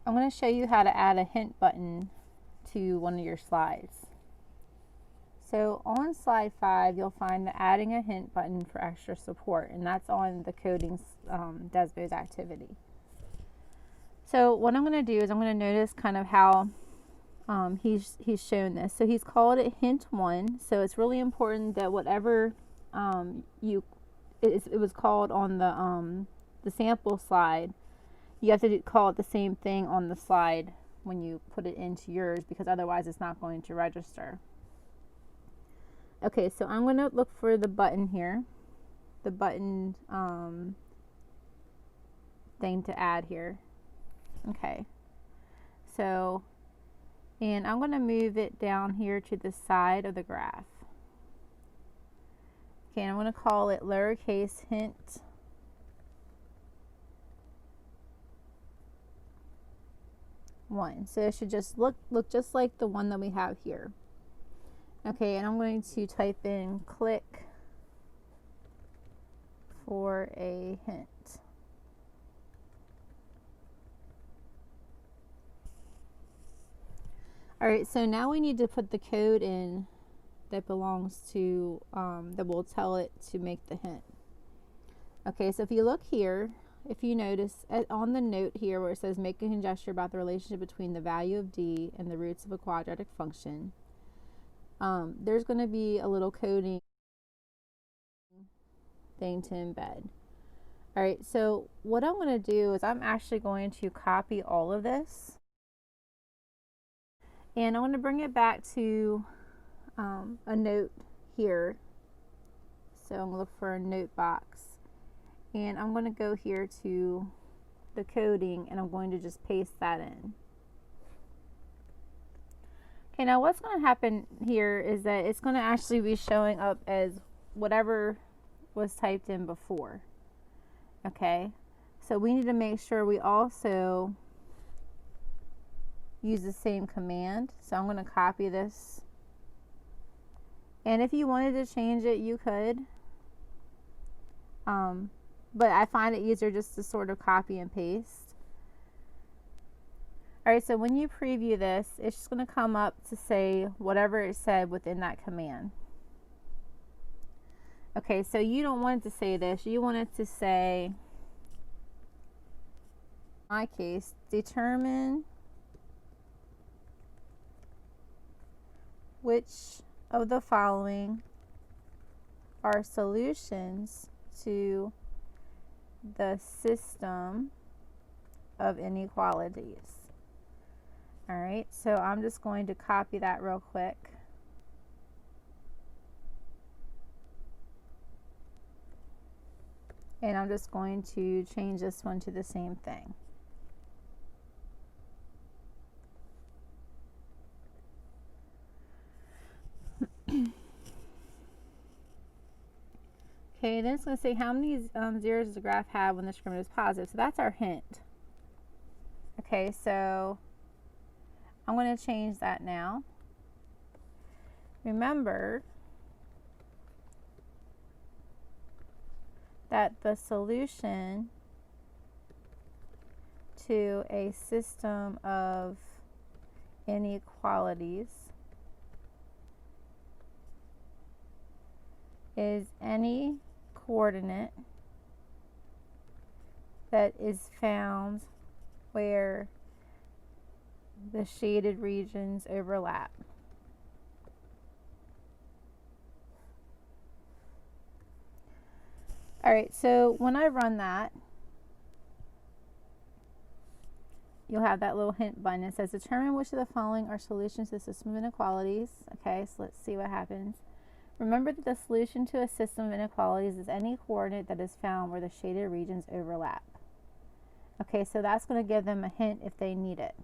I'm going to show you how to add a hint button to one of your slides. So on slide 5, you'll find the adding a hint button for extra support, and that's on the coding DESMOS activity. So what I'm going to do is I'm going to notice kind of how he's shown this. So he's called it hint 1. So it's really important that whatever it was called on the sample slide, you have to call it the same thing on the slide when you put it into yours, because otherwise it's not going to register. Okay, so I'm going to look for the button here, the button thing to add here. Okay, so, and I'm going to move it down here to the side of the graph. Okay, and I'm going to call it lowercase hint 1. So it should just look just like the one that we have here. Okay, and I'm going to type in click for a hint. Alright, so now we need to put the code in that belongs to, that will tell it to make the hint. Okay, so if you look here, if you notice on the note here where it says make a conjecture about the relationship between the value of d and the roots of a quadratic function, there's going to be a little coding thing to embed. Alright, so what I'm going to do is I'm actually going to copy all of this, and I want to bring it back to a note here. So I'm going to look for a note box, and I'm going to go here to the coding, and I'm going to just paste that in. Okay, now what's going to happen here is that it's going to actually be showing up as whatever was typed in before. Okay, so we need to make sure we also use the same command. So I'm going to copy this, and if you wanted to change it, you could, but I find it easier just to sort of copy and paste. Alright, so when you preview this, it's just going to come up to say whatever it said within that command. Okay, so you don't want it to say this. You want it to say, in my case, determine which of the following are solutions to the system of inequalities. Alright, so I'm just going to copy that real quick. And I'm just going to change this one to the same thing. Okay, then it's going to say how many zeros does the graph have when the discriminant is positive. So that's our hint. Okay, so I'm going to change that now. Remember that the solution to a system of inequalities is any coordinate that is found where the shaded regions overlap. Alright, so when I run that, you'll have that little hint button. It says determine which of the following are solutions to the system of inequalities. Okay, so let's see what happens. Remember that the solution to a system of inequalities is any coordinate that is found where the shaded regions overlap. Okay, so that's going to give them a hint if they need it.